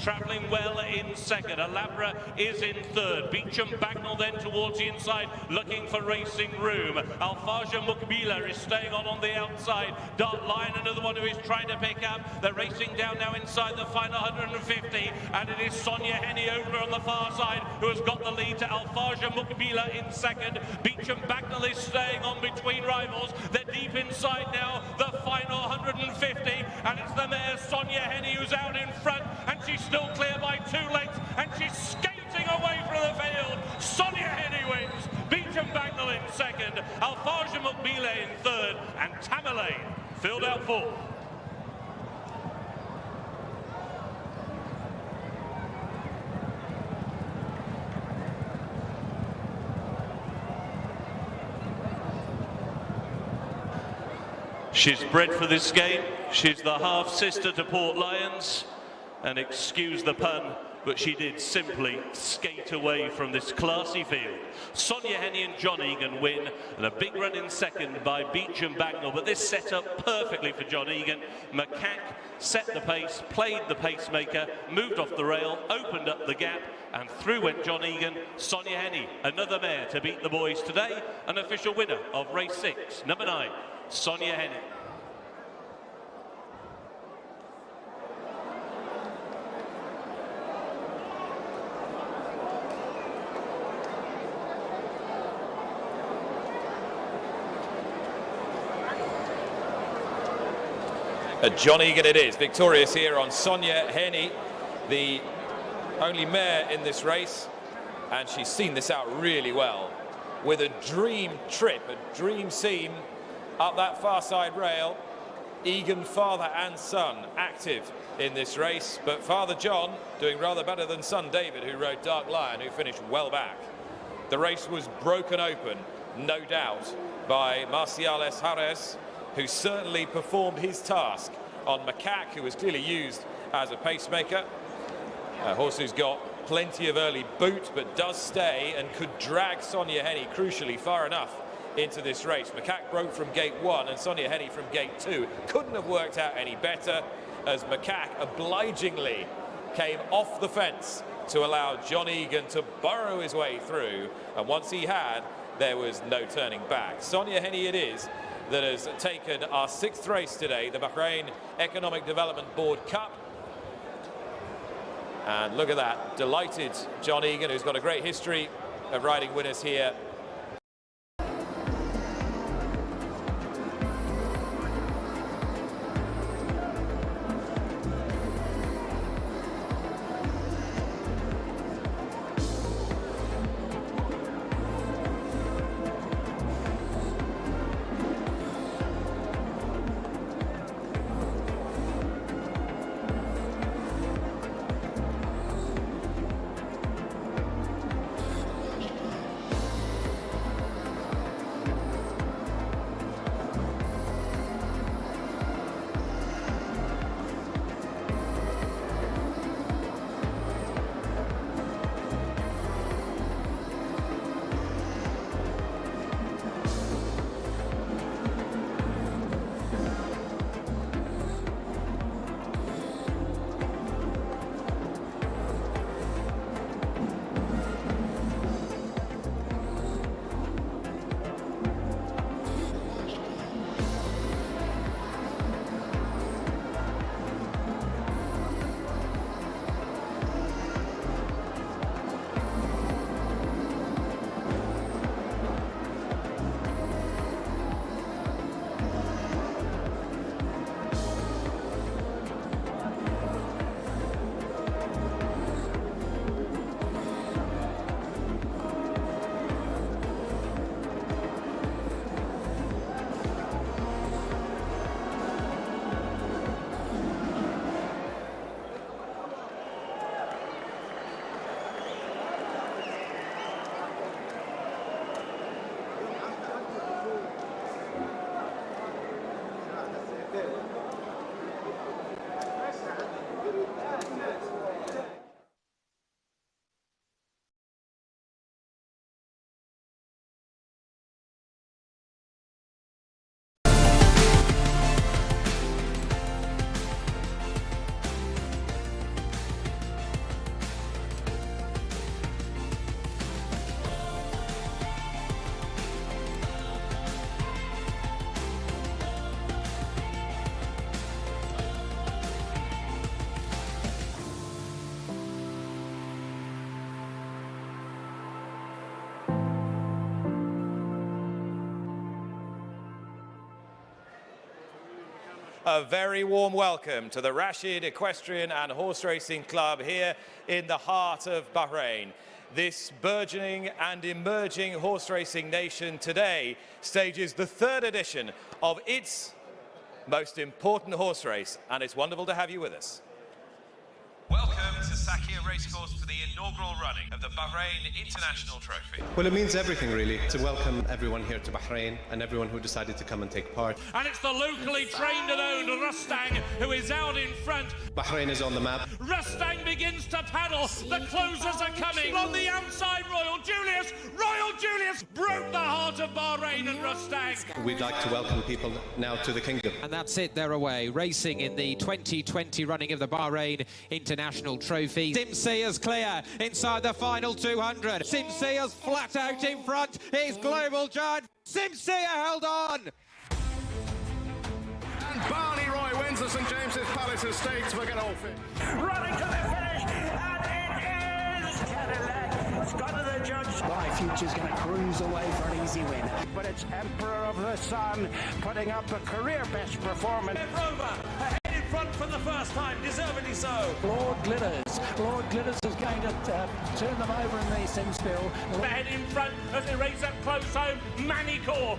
travelling well in second. Alabra is in third. Beecham Bagnall then towards the inside, looking for racing room. Alfaja Mukbila is staying on the outside. Dark Lion, another one who is trying to pick up. They're racing down now inside the final 150, and it is Sonia Henny over on the far side who has got the lead to Alfaja Mukbila in second. Beecham Bagnall is staying on between rivals. They're deep inside now, the final 150, and it's the mare Sonia Henny who's out in front, and she's still clear by 2 lengths, and she's skating away from the field. Sonia Henny wins. Beecham Bagnall in second, Alfaja Mukbila in third, and Tamerlane filled out fourth. She's bred for this game. She's the half-sister to Port Lions. And excuse the pun, but she did simply skate away from this classy field. Sonia Henny and John Egan win, and a big run in second by Beecham Bagnall, but this set up perfectly for John Egan. Macaque set the pace, played the pacemaker, moved off the rail, opened up the gap, and through went John Egan. Sonia Henny, another mare to beat the boys today, an official winner of race 6, number 9, Sonia Henny. John Egan it is, victorious here on Sonia Henny, the only mare in this race, and she's seen this out really well with a dream trip, a dream scene up that far side rail. Egan, father and son, active in this race, but Father John doing rather better than son David, who rode Dark Lion, who finished well back. The race was broken open, no doubt, by Marcial S. Jerez, who certainly performed his task on Macaque, who was clearly used as a pacemaker. A horse who's got plenty of early boot, but does stay and could drag Sonia Henny, crucially, far enough into this race. Macaque broke from gate 1 and Sonia Henny from gate 2. Couldn't have worked out any better, as Macaque obligingly came off the fence to allow John Egan to burrow his way through, and once he had, there was no turning back. Sonia Henny it is that has taken our 6th race today, the Bahrain Economic Development Board Cup. And look at that, delighted John Egan, who's got a great history of riding winners here. a very warm welcome to the Rashid Equestrian and Horse Racing Club here in the heart of Bahrain. This burgeoning and emerging horse racing nation today stages the third edition of its most important horse race, and it's wonderful to have you with us. Welcome to Sakhir Racecourse for the inaugural running of the Bahrain International Trophy. Well, it means everything really to welcome everyone here to Bahrain and everyone who decided to come and take part. And it's the locally trained and owned Rustang who is out in front. Bahrain is on the map. Rustang begins to paddle. The closers are coming. On the outside, Royal Julius broke the heart of Bahrain and Rustang. We'd like to welcome people now to the kingdom. And that's it, they're away, racing in the 2020 running of the Bahrain International Trophy. Simsia's clear inside the final 200. Simsia's flat out in front. He's Global Giant. Simsia held on. And Barney Roy wins the St James's Palace Stakes for Godolphin. Running to the finish, and it is Cadillac. It's gone to the judge. My Future's going to cruise away for an easy win. But it's Emperor of the Sun putting up a career best performance. Rover ahead in front for the first time, deservedly so. Lord Glitters is going to turn them over in the Simspill. Ahead in front as they race up close home. Manicore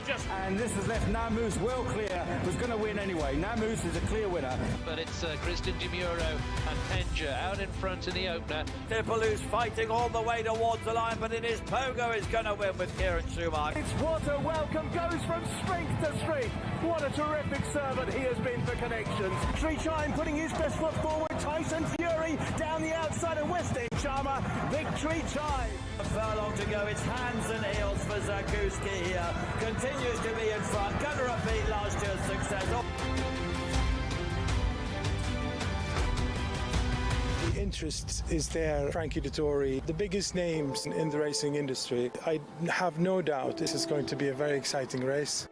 just. And this has left Namus well clear. Was going to win anyway. Namus is a clear winner. But it's Christian DiMuro and Penger out in front in the opener. Nipaloo's fighting all the way towards the line, but it is Pogo is going to win with Kieran Schumacher. It's what a welcome, goes from strength to strength. What a terrific servant he has been for connections. Tree Chime putting his best foot forward. Tyson Fury down the outside of West End Charmer. Victory Chime. A furlong to go. It's hands and heels for Zakuski here. Continues to be in front. Going to repeat last year's success. The interest is there. Frankie Dettori, the biggest names in the racing industry. I have no doubt this is going to be a very exciting race.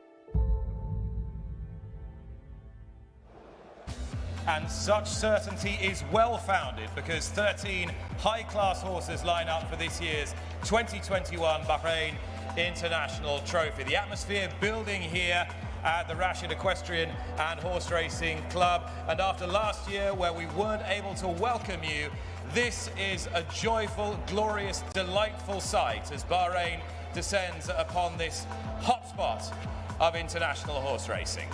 And such certainty is well-founded because 13 high-class horses line up for this year's 2021 Bahrain International Trophy. The atmosphere building here at the Rashid Equestrian and Horse Racing Club. And after last year where we weren't able to welcome you, this is a joyful, glorious, delightful sight as Bahrain descends upon this hotspot of international horse racing.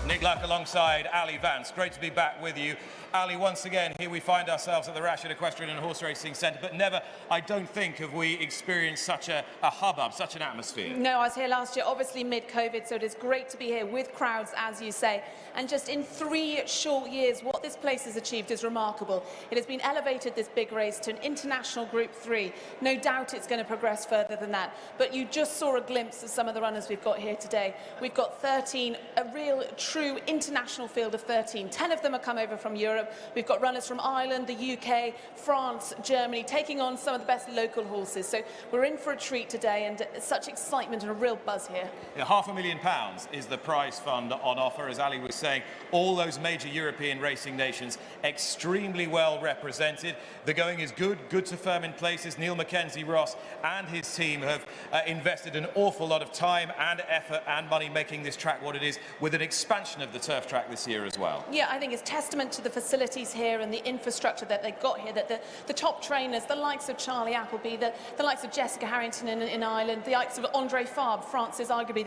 Nick Luck alongside Ali Vance. Great to be back with you. Ali, once again, here we find ourselves at the Rashid Equestrian and Horse Racing Centre, but never, I don't think, have we experienced such a hubbub, such an atmosphere. No, I was here last year, obviously mid-COVID, so it is great to be here with crowds, as you say. And just in 3 short years, what this place has achieved is remarkable. It has been elevated, this big race, to an international Group 3. No doubt it's going to progress further than that. But you just saw a glimpse of some of the runners we've got here today. We've got 13, a real, true international field of 13. 10 of them have come over from Europe. We've got runners from Ireland, the UK, France, Germany, taking on some of the best local horses. So we're in for a treat today, and such excitement and a real buzz here. Yeah, £500,000 is the prize fund on offer, as Ali was saying. All those major European racing nations extremely well represented. The going is good to firm in places. Neil Mackenzie Ross and his team have invested an awful lot of time and effort and money making this track what it is, with an expansion of the turf track this year as well. Yeah, I think it's testament to the facilities here and the infrastructure that they've got here, that the top trainers, the likes of Charlie Appleby, the likes of Jessica Harrington in Ireland, the likes of Andre Fabre, France is arguably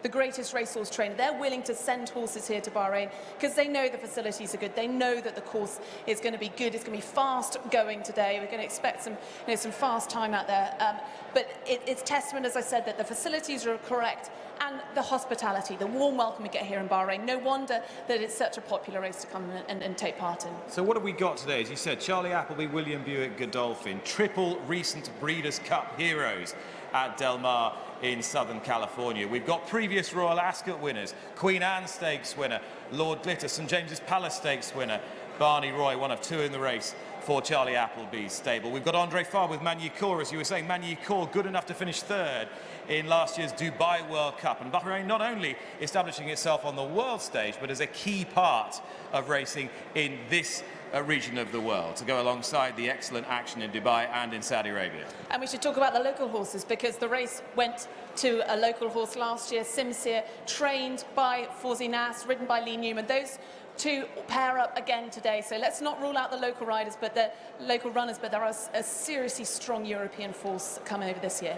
the greatest racehorse trainer. They're willing to send horses here to Bahrain because they know the facilities are good. They know that the course is going to be good. It's going to be fast going today. We're going to expect some fast time out there. But it's testament, as I said, that the facilities are correct, and the hospitality, the warm welcome we get here in Bahrain. No wonder that it's such a popular race to come and take part in. So what have we got today? As you said, Charlie Appleby, William Buick, Godolphin, triple recent Breeders' Cup heroes at Del Mar in Southern California. We've got previous Royal Ascot winners, Queen Anne Stakes winner, Lord Glitter, St James's Palace Stakes winner, Barney Roy, one of two in the race for Charlie Appleby's stable. We've got Andre Fabre with Manu Kaur, as you were saying. Manu Kaur good enough to finish third in last year's Dubai World Cup. And Bahrain not only establishing itself on the world stage, but as a key part of racing in this region of the world, to go alongside the excellent action in Dubai and in Saudi Arabia. And we should talk about the local horses, because the race went to a local horse last year, Simsir, trained by Fawzi Nas, ridden by Lee Newman. Those two pair up again today, so let's not rule out the local riders, but the local runners, but there are a seriously strong European force coming over this year.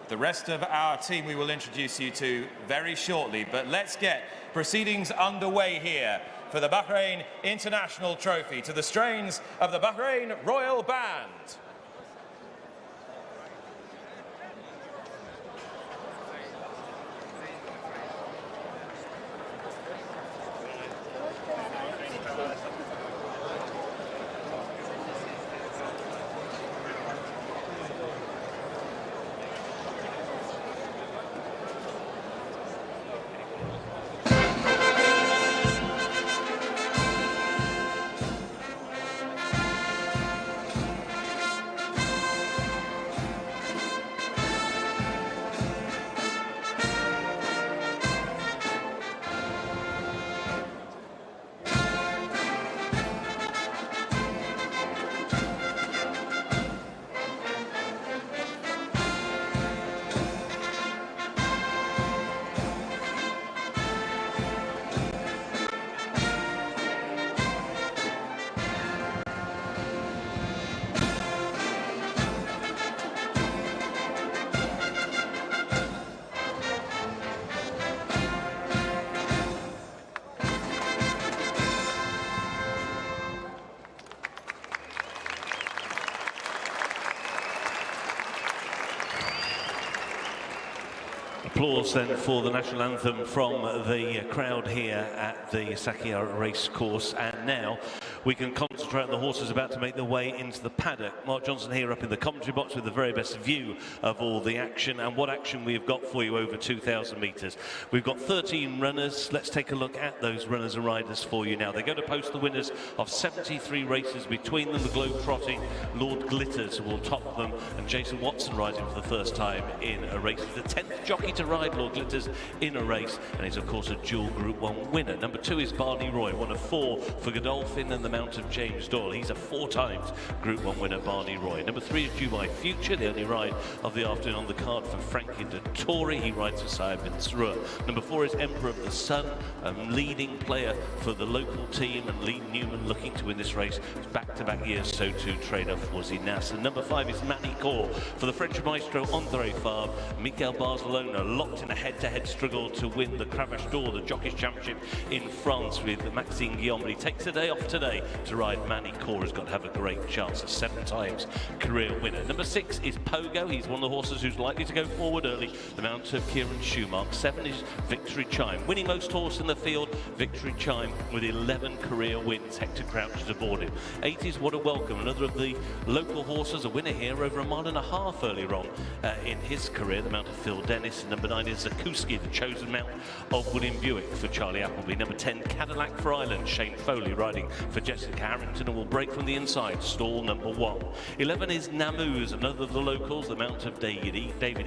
The rest of our team we will introduce you to very shortly, but let's get proceedings underway here for the Bahrain International Trophy to the strains of the Bahrain Royal Band. Applause then for the national anthem from the crowd here at the Sakhir Racecourse, and now we can concentrate on the horses about to make their way into the paddock. Mark Johnson here up in the commentary box with the very best view of all the action, and what action we have got for you over 2,000 metres. We've got 13 runners. Let's take a look at those runners and riders for you now. They're going to post the winners of 73 races between them. The globe-trotting Lord Glitters will top them, and Jason Watson riding for the first time in a race. He's the 10th jockey to ride Lord Glitters in a race, and he's of course a dual Group 1 winner. Number 2 is Barney Roy, one of 4 for Godolphin and the Mount of James Doyle. He's a 4 times Group 1 winner, Barney Roy. Number 3 is Dubai Future, the only ride of the afternoon on the card for Frankie Dettori. He rides for Syed bin Srour. Number 4 is Emperor of the Sun, a leading player for the local team, and Lee Newman looking to win this race back-to-back years, so too trainer Fawzi Nas. And number 5 is Manu Kaur for the French maestro Andre Fabre. Mikel Barcelona locked in a head-to-head struggle to win the Cravache d'Or, the Jockeys Championship in France, with Maxime Guillaume. But he takes a day off today to ride. Manu Kaur has got to have a great chance, a 7 times career winner. Number 6 is Pogo. He's one of the horses who's likely to go forward early, the Mount of Kieran Schumacher. 7 is Victory Chime, winning most horse in the field. Victory Chime with 11 career wins. Hector Crouch is aboard him. 8 is What a Welcome, another of the local horses, a winner here over a mile and a half earlier on in his career, the Mount of Phil Dennis. And number 9 is Zakuski, the chosen mount of William Buick for Charlie Appleby. Number 10, Cadillac for Ireland, Shane Foley riding for Jessica Harrington, and will break from the inside, stall number 1. 11 is Namuz, another of the locals, the Mount of David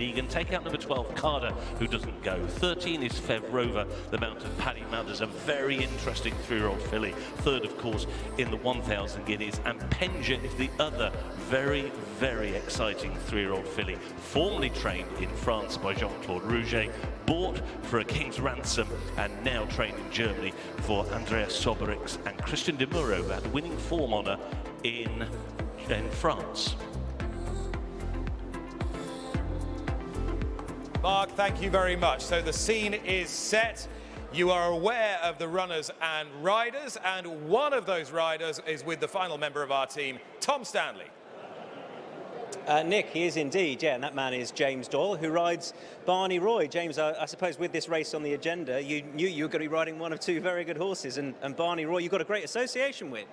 Egan. Take out number 12, Carter, who doesn't go. 13 is Fev Rover, the Mount of Paddy Mathers, a very interesting 3-year-old filly. 3rd, of course, in the 1,000 guineas. And Penja is the other very, very exciting 3-year-old filly, formerly trained in France by Jean-Claude Rouget, bought for a king's ransom, and now trained in Germany for Andreas Soberix and Christian de Muro, who had winning form honour in France. Mark, thank you very much. So the scene is set. You are aware of the runners and riders, and one of those riders is with the final member of our team, Tom Stanley. Nick, he is indeed, yeah, and that man is James Doyle, who rides Barney Roy. James, I suppose with this race on the agenda, you knew you were going to be riding one of two very good horses, and Barney Roy you've got a great association with.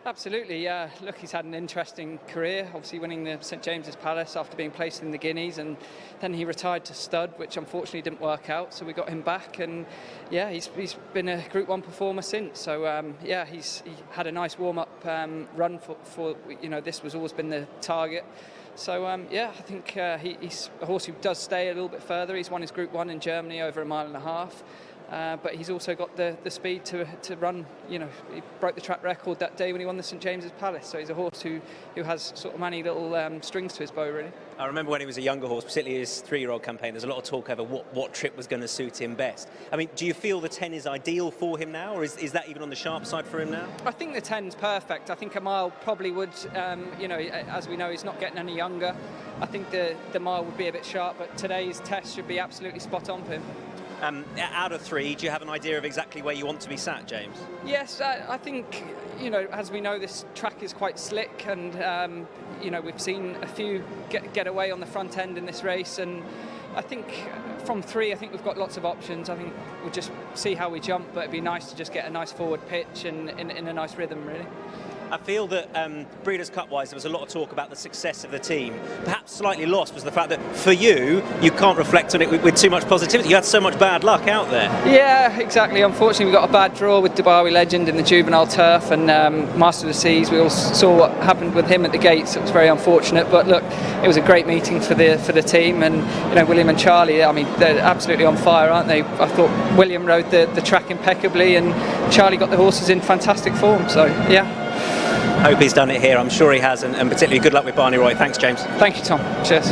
Absolutely, yeah. Look, he's had an interesting career, obviously winning the St James's Palace after being placed in the Guineas, and then he retired to stud, which unfortunately didn't work out, so we got him back, and yeah, he's been a Group 1 performer since. So yeah, he had a nice warm-up run for this was always been the target. So yeah, I think he's a horse who does stay a little bit further. He's won his Group 1 in Germany over 1.5 miles. But he's also got the speed to run. He broke the track record that day when he won the St James's Palace. So he's a horse who has sort of many little strings to his bow, really. I remember when he was a younger horse, particularly his 3-year-old campaign, there's a lot of talk over what trip was going to suit him best. I mean, do you feel the 10 is ideal for him now, or is that even on the sharp side for him now? I think the 10's perfect. I think a mile probably would, as we know, he's not getting any younger. I think the mile would be a bit sharp, but today's test should be absolutely spot on for him. Out of 3, do you have an idea of exactly where you want to be sat, James? Yes, I think, as we know, this track is quite slick, and, we've seen a few get away on the front end in this race, and I think from 3, I think we've got lots of options. I think we'll just see how we jump, but it'd be nice to just get a nice forward pitch and in a nice rhythm, really. I feel that Breeders' Cup-wise, there was a lot of talk about the success of the team. Perhaps slightly lost was the fact that for you can't reflect on it with too much positivity. You had so much bad luck out there. Yeah, exactly. Unfortunately, we got a bad draw with Dubai Legend in the juvenile turf, and Master of the Seas. We all saw what happened with him at the gates. It was very unfortunate, but look, it was a great meeting for the team, and William and Charlie. I mean, they're absolutely on fire, aren't they? I thought William rode the track impeccably, and Charlie got the horses in fantastic form. So yeah. Hope he's done it here. I'm sure he has, and particularly good luck with Barney Roy. Thanks, James. Thank you, Tom. Cheers.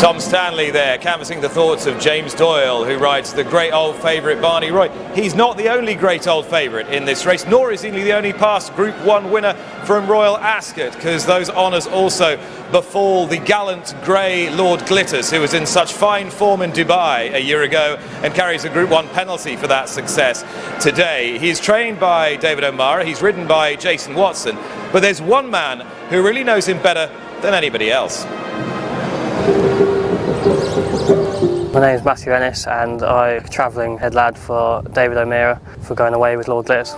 Tom Stanley there, canvassing the thoughts of James Doyle, who rides the great old favourite Barney Roy. He's not the only great old favourite in this race, nor is he the only past Group 1 winner from Royal Ascot, because those honours also befall the gallant grey Lord Glitters, who was in such fine form in Dubai a year ago and carries a Group 1 penalty for that success today. He's trained by David O'Mara, he's ridden by Jason Watson, but there's one man who really knows him better than anybody else. My name is Matthew Ennis, and I'm travelling head lad for David O'Meara for going away with Lord Glitters.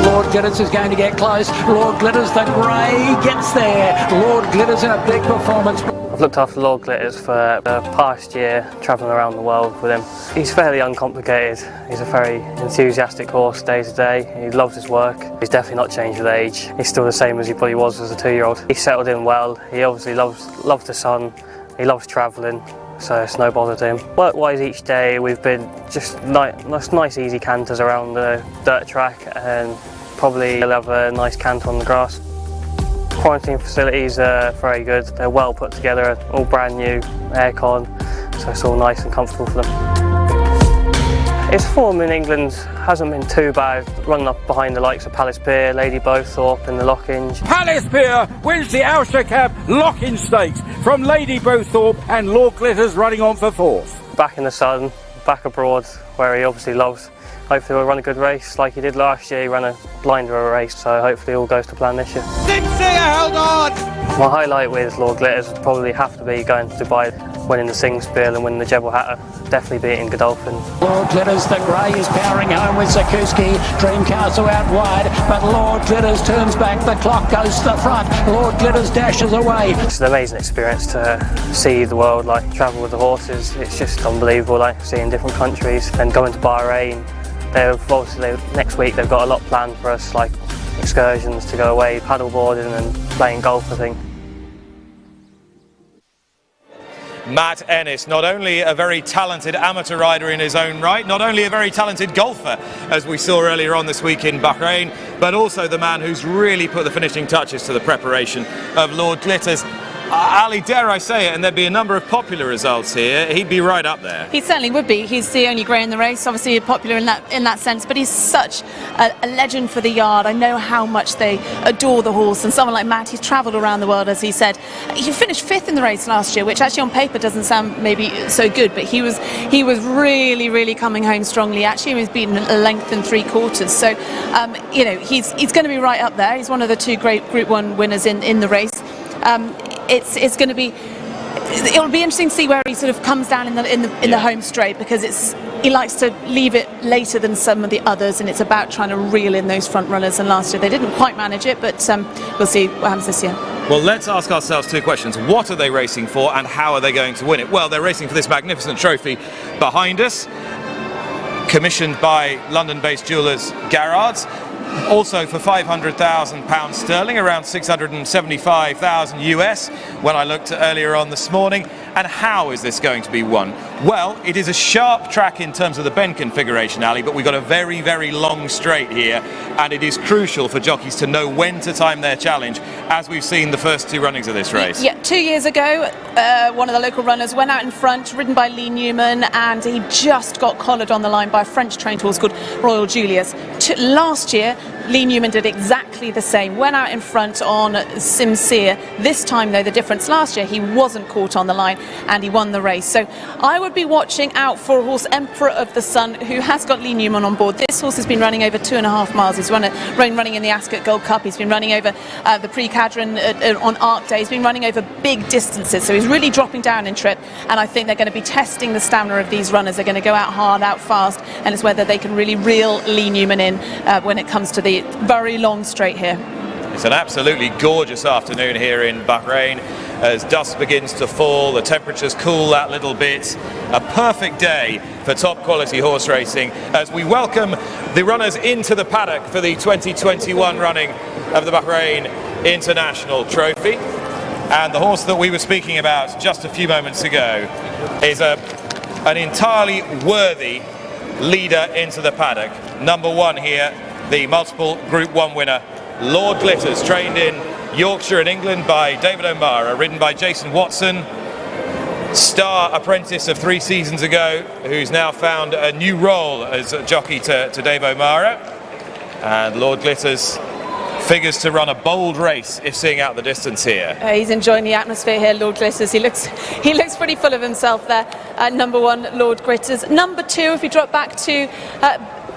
Lord Glitters is going to get close. Lord Glitters, the grey, gets there. Lord Glitters in a big performance. I've looked after Lord Glitters for the past year, travelling around the world with him. He's fairly uncomplicated. He's a very enthusiastic horse day to day. He loves his work. He's definitely not changed with age. He's still the same as he probably was as a 2-year-old. He settled in well. He obviously loves the sun. He loves travelling, so it's no bother to him. Work-wise, each day we've been just nice easy canters around the dirt track, and probably he'll have a nice canter on the grass. Quarantine facilities are very good. They're well put together, all brand new, aircon, so it's all nice and comfortable for them. His form in England hasn't been too bad, running up behind the likes of Palace Pier, Lady Bowthorpe in the Lockinge. Palace Pier wins the Ulster Cup Lockinge Stakes from Lady Bowthorpe, and Lord Glitters running on for 4th. Back in the sun, back abroad, where he obviously loves. Hopefully he'll run a good race like he did last year. He ran a blinder of a race, so hopefully all goes to plan this year. Hold on! My highlight with Lord Glitters would probably have to be going to Dubai, winning the Singspiel and winning the Jebel Hatter, definitely beating Godolphin. Lord Glitters, the grey, is powering home with Zakuski. Dreamcastle out wide, but Lord Glitters turns back, the clock goes to the front. Lord Glitters dashes away. It's an amazing experience to see the world, like travel with the horses. It's just unbelievable, like seeing different countries and going to Bahrain. Next week they've got a lot planned for us, like excursions to go away, paddleboarding and playing golf, I think. Matt Ennis, not only a very talented amateur rider in his own right, not only a very talented golfer, as we saw earlier on this week in Bahrain, but also the man who's really put the finishing touches to the preparation of Lord Glitters. Ali, dare I say it, and there'd be a number of popular results here, he'd be right up there. He certainly would be. He's the only grey in the race, obviously popular in that sense, but he's such a legend for the yard. I know how much they adore the horse, and someone like Matt, he's travelled around the world, as he said. He finished 5th in the race last year, which actually on paper doesn't sound maybe so good, but he was really coming home strongly. Actually, he was beaten a length and 3/4. So, you know, he's going to be right up there. He's one of the 2 great Group 1 winners in the race. It's going to be. It'll be interesting to see where he sort of comes down in the home straight, because he likes to leave it later than some of the others, and it's about trying to reel in those front runners. And last year they didn't quite manage it, but we'll see what happens this year. Well, let's ask ourselves 2 questions. What are they racing for, and how are they going to win it? Well, they're racing for this magnificent trophy behind us, commissioned by London-based jewellers Garrard's. Also for £500,000 sterling, around 675,000 US when I looked earlier on this morning. And how is this going to be won? Well, it is a sharp track in terms of the bend configuration, Ali, but we've got a very long straight here, and it is crucial for jockeys to know when to time their challenge, as we've seen the first 2 runnings of this race. Yeah, 2 years ago, one of the local runners went out in front, ridden by Lee Newman, and he just got collared on the line by a French-trained horse called Royal Julius. Last year, Lee Newman did exactly the same, went out in front on Sincere. This time, though, the difference last year, he wasn't caught on the line and he won the race. So I would be watching out for a horse, Emperor of the Sun, who has got Lee Newman on board. This horse has been running over 2.5 miles. He's running in the Ascot Gold Cup. He's been running over the Pre-Cadron on Arc Day. He's been running over big distances. So he's really dropping down in trip. And I think they're going to be testing the stamina of these runners. They're going to go out hard, out fast. And it's whether they can really reel Lee Newman in when it comes to the very long straight here. It's an absolutely gorgeous afternoon here in Bahrain as dusk begins to fall, the temperatures cool that little bit. A perfect day for top quality horse racing as we welcome the runners into the paddock for the 2021 running of the Bahrain International Trophy. And the horse that we were speaking about just a few moments ago is an entirely worthy leader into the paddock. Number 1 here, the multiple Group 1 winner, Lord Glitters, trained in Yorkshire in England by David O'Mara, ridden by Jason Watson, star apprentice of 3 seasons ago, who's now found a new role as a jockey to Dave O'Mara. And Lord Glitters figures to run a bold race if seeing out the distance here. He's enjoying the atmosphere here, Lord Glitters. He looks pretty full of himself there. Number 1, Lord Glitters. Number 2, if we drop back to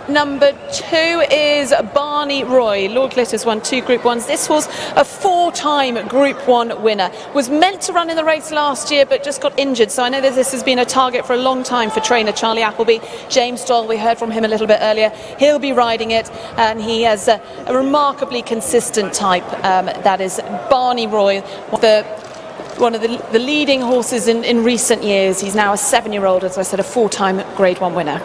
number 2 is Barney Roy. Lord Glitters won 2 Group 1s. This was a 4-time Group 1 winner. Was meant to run in the race last year, but just got injured. So I know that this has been a target for a long time for trainer Charlie Appleby. James Doyle, we heard from him a little bit earlier. He'll be riding it, and he has a remarkably consistent type. That is Barney Roy, one of the leading horses in recent years. He's now a 7-year-old, as I said, a 4-time Grade 1 winner.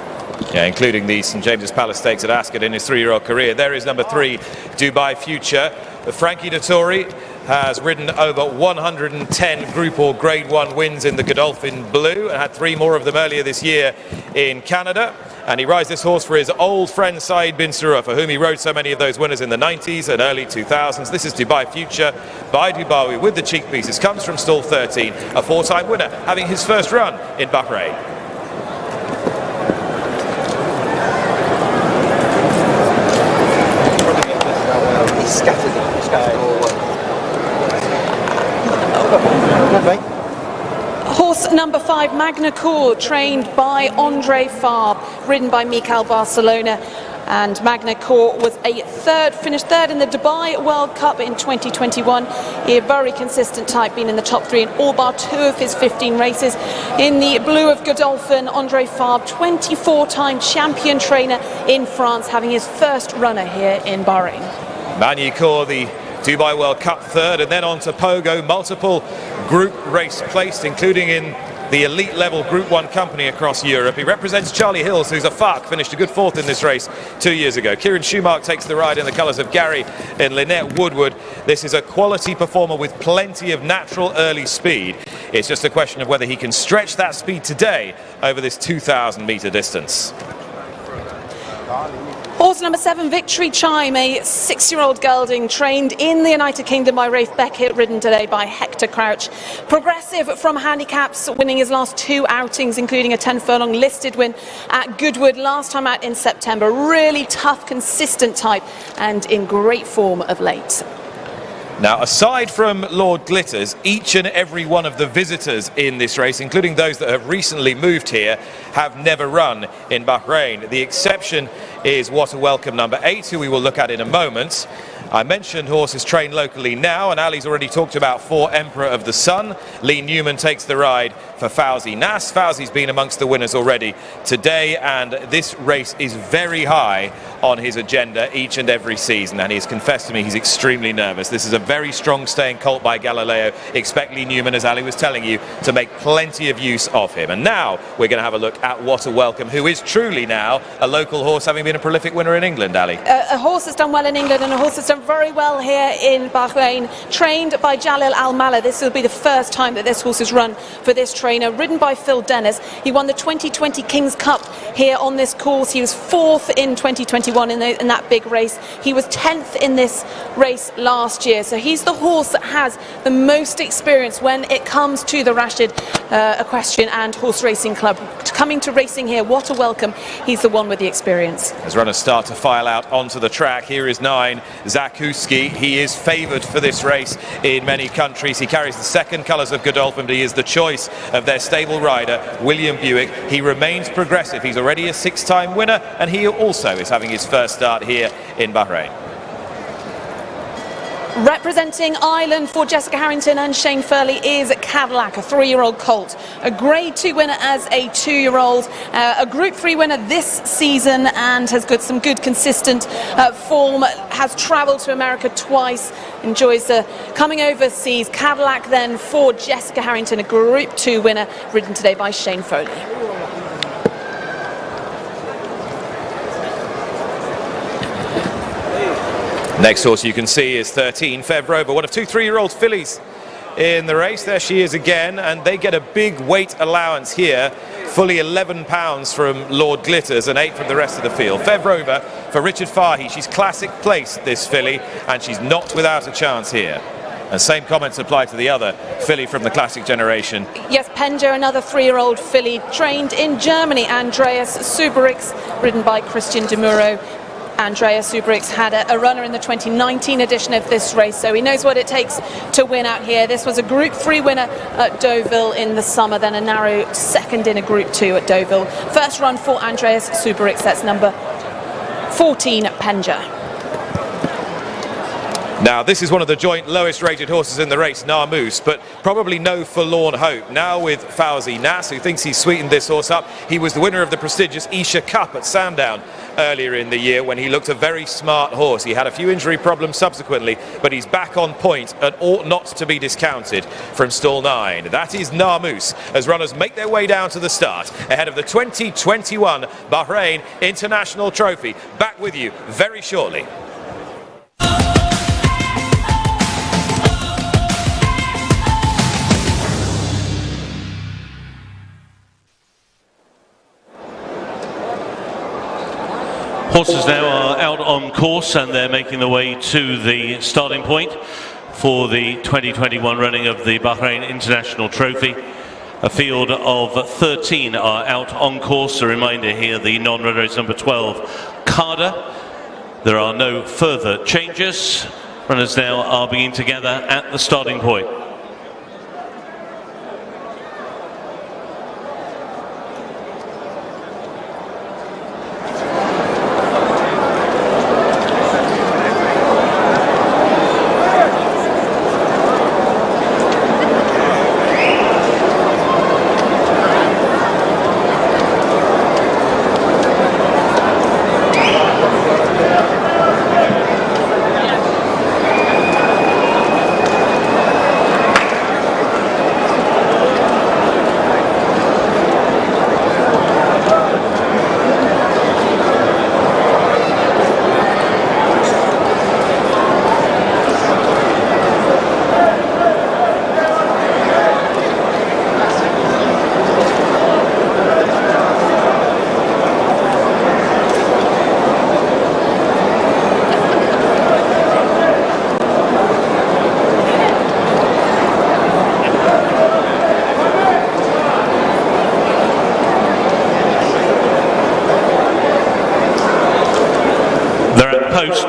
Yeah, including the St James's Palace Stakes at Ascot in his 3-year-old career. There is number 3, Dubai Future. Frankie Dettori has ridden over 110 Group or Grade 1 wins in the Godolphin Blue and had 3 more of them earlier this year in Canada. And he rides this horse for his old friend Saeed bin Surah, for whom he rode so many of those winners in the 90s and early 2000s. This is Dubai Future by Dubawi with the cheek pieces. Comes from stall 13, a 4-time winner, having his first run in Bahrain. Horse number 5, Magna Cour, trained by Andre Fabre, ridden by Mikel Barcelona. And Magna Cour was finished third in the Dubai World Cup in 2021. A very consistent type, being in the top 3 in all bar 2 of his 15 races. In the Blue of Godolphin, Andre Fabre, 24-time champion trainer in France, having his first runner here in Bahrain. Magna Cour, the Dubai World Cup 3rd, and then on to Pogo, multiple group race placed, including in the elite level Group 1 company across Europe. He represents Charlie Hills, who's a FARC, finished a good 4th in this race 2 years ago. Kieran Schumacher takes the ride in the colours of Gary and Lynette Woodward. This is a quality performer with plenty of natural early speed. It's just a question of whether he can stretch that speed today over this 2,000 metre distance. Horse number 7, Victory Chime, a 6-year-old gelding trained in the United Kingdom by Rafe Beckett, ridden today by Hector Crouch. Progressive from handicaps, winning his last 2 outings, including a 10-furlong listed win at Goodwood last time out in September. Really tough, consistent type, and in great form of late. Now, aside from Lord Glitters, each and every one of the visitors in this race, including those that have recently moved here, have never run in Bahrain. The exception is What a Welcome number 8, who we will look at in a moment. I mentioned horses trained locally now, and Ali's already talked about 4 Emperor of the Sun. Lee Newman takes the ride for Fauzi Nas. Fauzi's been amongst the winners already today, and this race is very high on his agenda each and every season, and he's confessed to me he's extremely nervous. This is a very strong staying colt by Galileo. Expect Lee Newman, as Ali was telling you, to make plenty of use of him. And now we're going to have a look at What a Welcome, who is truly now a local horse, having been a prolific winner in England, Ali. A horse that's done well in England and a horse that's done very well here in Bahrain, trained by Jalil Al-Mala. This will be the first time that this horse has run for this trainer, ridden by Phil Dennis. He won the 2020 King's Cup here on this course. He was 4th in 2021 in that big race. He was 10th in this race last year. So he's the horse that has the most experience when it comes to the Rashid Equestrian and Horse Racing Club. Coming to racing here, What a Welcome. He's the one with the experience. As runners start to file out onto the track, here is 9, Zakuski. He is favoured for this race in many countries. He carries the 2nd colours of Godolphin, but he is the choice of their stable rider, William Buick. He remains progressive. He's already a 6-time winner, and he also is having his first start here in Bahrain. Representing Ireland for Jessica Harrington and Shane Furley is Cadillac, a 3-year-old colt. A Grade 2 winner as a 2-year-old. A Group 3 winner this season and has got some good consistent form. Has travelled to America twice. Enjoys the coming overseas. Cadillac then for Jessica Harrington, a Group 2 winner, ridden today by Shane Furley. Next horse you can see is 13, Fevrover, one of 2 3-year-old fillies in the race. There she is again, and they get a big weight allowance here, fully £11 from Lord Glitters and 8 from the rest of the field. Fevrover for Richard Fahey. She's classic placed, this filly, and she's not without a chance here. And same comments apply to the other filly from the classic generation. Yes, Penja, another 3-year-old filly, trained in Germany. Andreas Suberix, ridden by Christian De Muro. Andreas Suberix had a runner in the 2019 edition of this race, so he knows what it takes to win out here. This was a Group 3 winner at Deauville in the summer, then a narrow 2nd in a Group 2 at Deauville. First run for Andreas Suberix, that's number 14, Penja. Now, this is one of the joint lowest rated horses in the race, Narmoose, but probably no forlorn hope. Now with Fauzi Nas, who thinks he's sweetened this horse up. He was the winner of the prestigious Isha Cup at Sandown earlier in the year when he looked a very smart horse. He had a few injury problems subsequently, but he's back on point and ought not to be discounted from stall 9. That is Narmoose, as runners make their way down to the start ahead of the 2021 Bahrain International Trophy. Back with you very shortly. Horses now are out on course and they're making their way to the starting point for the 2021 running of the Bahrain International Trophy. A field of 13 are out on course. A reminder here, the non-red race number 12, Carter. There are no further changes. Runners now are beginning together at the starting point. post.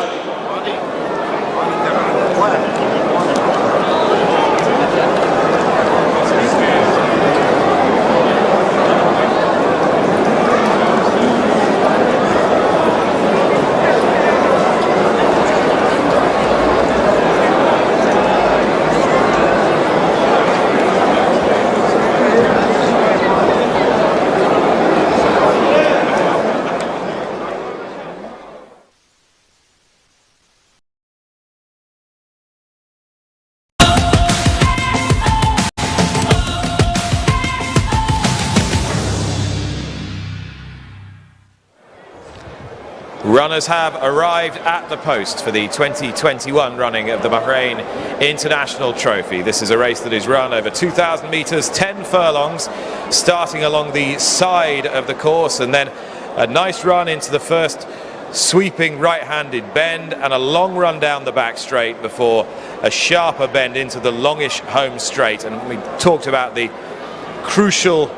Runners have arrived at the post for the 2021 running of the Bahrain International Trophy. This is a race that is run over 2,000 metres, 10 furlongs, starting along the side of the course, and then a nice run into the first sweeping right-handed bend and a long run down the back straight before a sharper bend into the longish home straight. And we talked about the crucial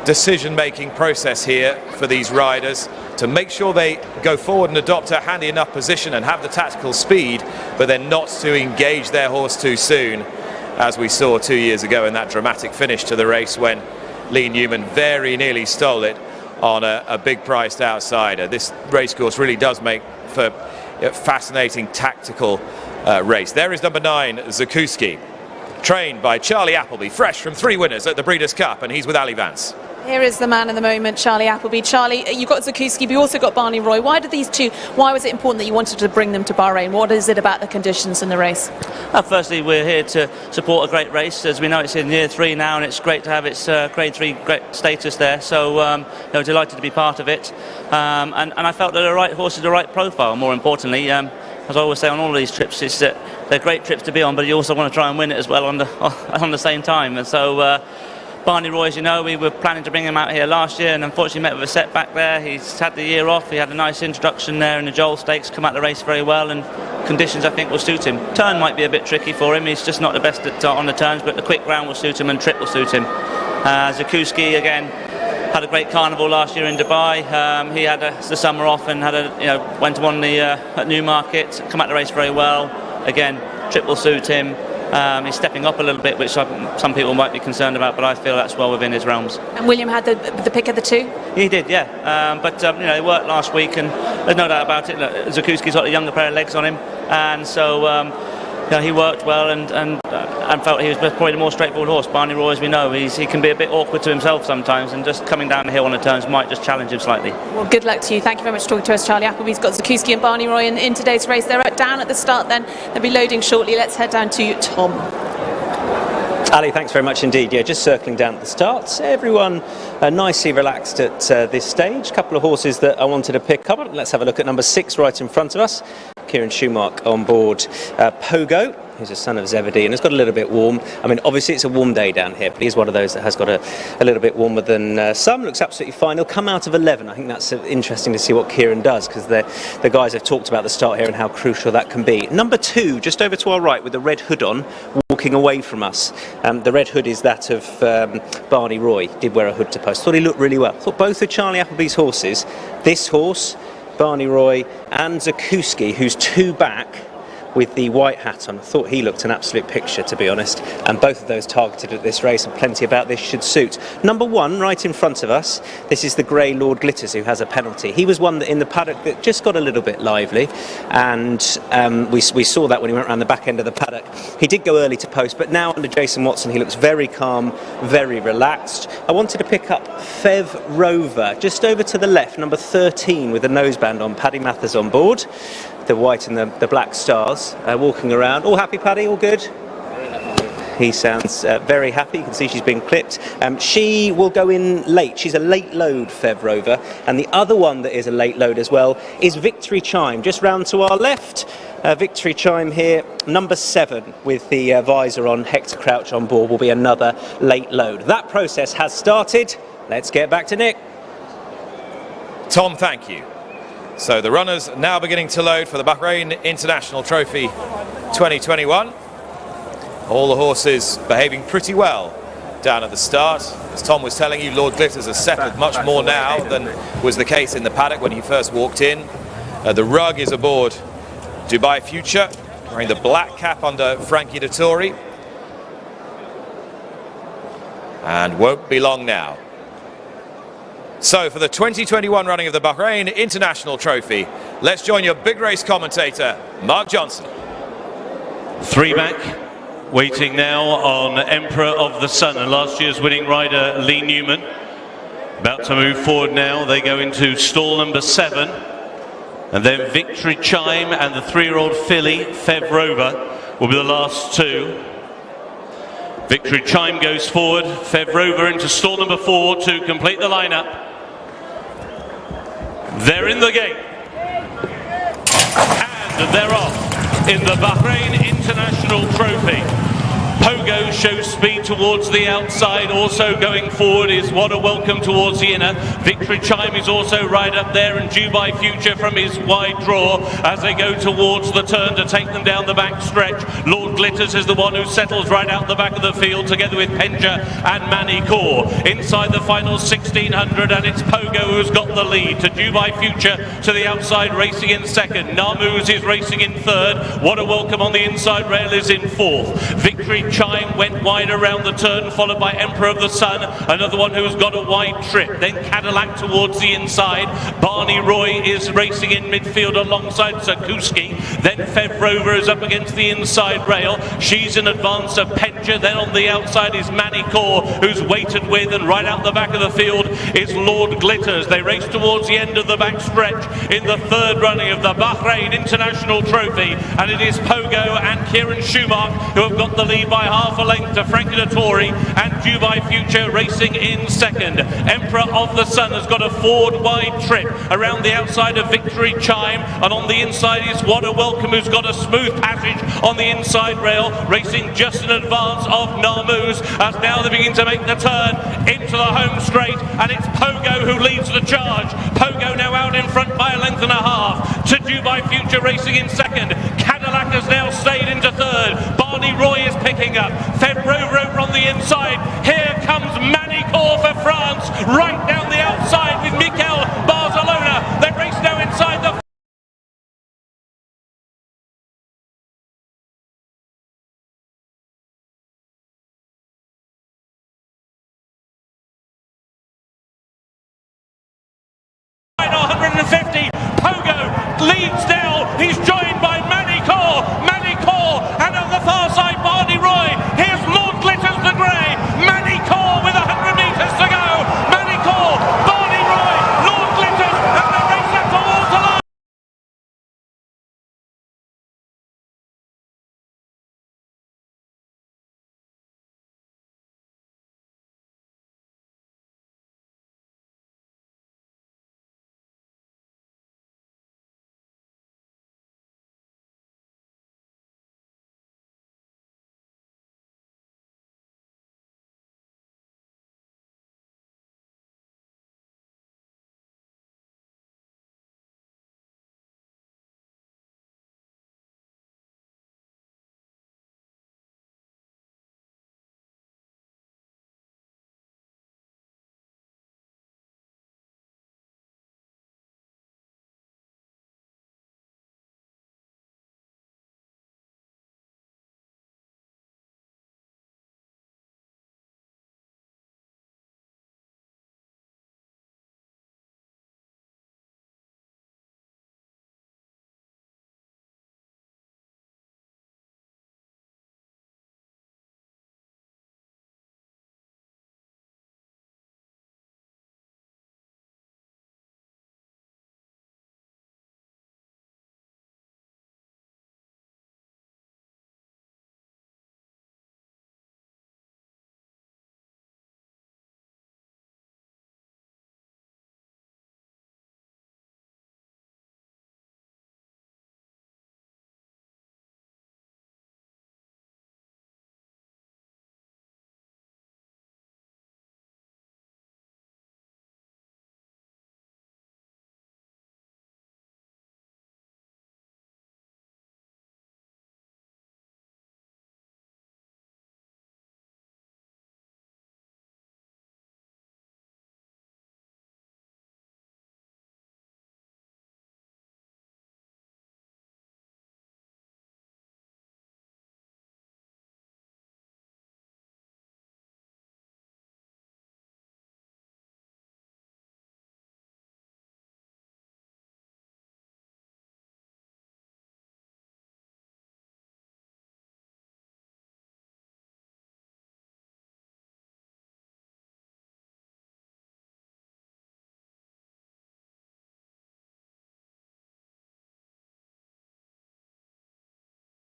decision-making process here for these riders to make sure they go forward and adopt a handy enough position and have the tactical speed, but then not to engage their horse too soon, as we saw 2 years ago in that dramatic finish to the race when Lee Newman very nearly stole it on a big priced outsider. This racecourse really does make for a fascinating tactical race. There is number 9, Zakuski, trained by Charlie Appleby, fresh from 3 winners at the Breeders' Cup, and he's with Ali Vance. Here is the man of the moment, Charlie Appleby. Charlie, you've got Zakuski, but you also got Barney Roy. Why did these two, why was it important that you wanted to bring them to Bahrain? What is it about the conditions in the race? Firstly, we're here to support a great race. As we know, it's in year 3 now, and it's great to have its grade 3 great status there. So, delighted to be part of it. And I felt that the right horse is the right profile, more importantly. As I always say on all of these trips, it's that they're great trips to be on, but you also want to try and win it as well on the same time. And so, Barney Roy, as you know, we were planning to bring him out here last year and unfortunately met with a setback there. He's had the year off. He had a nice introduction there in the Joel Stakes, come out the race very well, and conditions I think will suit him. Turn might be a bit tricky for him. He's just not the best on the turns, but the quick round will suit him and trip will suit him. Zakuski, again, had a great carnival last year in Dubai. He had the summer off and went on at Newmarket, come out the race very well. Again, trip will suit him. He's stepping up a little bit, which some people might be concerned about, but I feel that's well within his realms. And William had the pick of the two? He did, yeah. But he worked last week, and there's no doubt about it. Zakuski's got a younger pair of legs on him, and so he worked well and felt he was probably the more straightforward horse. Barney Roy, as we know, he can be a bit awkward to himself sometimes, and just coming down the hill on the turns might just challenge him slightly. Well, good luck to you. Thank you very much for talking to us, Charlie Appleby's got Zakuski and Barney Roy in today's race. They're down at the start then. They'll be loading shortly. Let's head down to Tom. Ali, thanks very much indeed. Yeah, just circling down at the start. Everyone nicely relaxed at this stage. A couple of horses that I wanted to pick up. Let's have a look at number 6 right in front of us. Kieran Schumacher on board Pogo, who's a son of Zebedee, and it's got a little bit warm. I mean, obviously it's a warm day down here, but he's one of those that has got a little bit warmer than some. Looks absolutely fine. He'll come out of 11. I think that's interesting to see what Kieran does, because the guys have talked about the start here and how crucial that can be. Number 2, just over to our right with the red hood on, walking away from us. The red hood is that of Barney Roy. Did wear a hood to post. Thought he looked really well. Thought both of Charlie Appleby's horses, this horse, Barney Roy, and Zakuski, who's 2 back with the white hat on. I thought he looked an absolute picture, to be honest, and both of those targeted at this race, and plenty about this should suit. Number 1 right in front of us, this is the grey Lord Glitters, who has a penalty. He was one that in the paddock that just got a little bit lively, and we saw that when he went around the back end of the paddock. He did go early to post, but now under Jason Watson he looks very calm, very relaxed. I wanted to pick up Fev Rover just over to the left, number 13 with the noseband on. Paddy Mathers on board, the white and the black stars, walking around. All happy, Paddy? All good? He sounds very happy. You can see she's been clipped. She will go in late. She's a late load, Fev Rover. And the other one that is a late load as well is Victory Chime, just round to our left. Victory Chime here, number 7 with the visor on, Hector Crouch on board, will be another late load. That process has started. Let's get back to Nick. Tom, thank you. So the runners now beginning to load for the Bahrain International Trophy 2021. All the horses behaving pretty well down at the start. As Tom was telling you, Lord Glitters has settled much more now than was the case in the paddock when he first walked in. The rug is aboard Dubai Future, wearing the black cap under Frankie Dettori. And won't be long now. So for the 2021 running of the Bahrain International Trophy, let's join your big race commentator, Mark Johnson. 3 back, waiting now on Emperor of the Sun and last year's winning rider Lee Newman. About to move forward now, they go into stall number 7. And then Victory Chime and the 3-year-old filly, Fev Rover, will be the last 2. Victory Chime goes forward, Fev Rover into stall number 4 to complete the lineup. They're in the gate. And they're off in the Bahrain International Trophy. Pogo shows speed towards the outside. Also going forward is What a Welcome towards the inner. Victory Chime is also right up there, and Dubai Future from his wide draw as they go towards the turn to take them down the back stretch. Lord Glitters is the one who settles right out the back of the field together with Penja and Manny Core. Inside the final 1600, and it's Pogo who's got the lead to Dubai Future to the outside, racing in second. Namus is racing in third. What a Welcome on the inside rail is in fourth. Victory Chime went wide around the turn, followed by Emperor of the Sun, another one who's got a wide trip. Then Cadillac towards the inside. Barney Roy is racing in midfield alongside Zakuski. Then Fev Rover is up against the inside rail. She's in advance of Penja. Then on the outside is Manny Core, who's waited with, and right out the back of the field is Lord Glitters. They race towards the end of the back stretch in the 3rd running of the Bahrain International Trophy, and it is Pogo and Kieran Schumacher who have got the lead by half a length to Frankie Dettori, and Dubai Future racing in second. Emperor of the Sun has got a forward wide trip around the outside of Victory Chime, and on the inside is What a Welcome, who's got a smooth passage on the inside rail, racing just in advance of Namus as now they begin to make the turn into the home straight, and it's Pogo who leads the charge. Pogo now out in front by a length and a half to Dubai Future racing in second. Cadillac has now stayed into third. Barney Roy is picking up. Fev Rover over on the inside. Here comes Manny Core for France, right down the outside with Mikel Barcelona. They race now inside the final 150.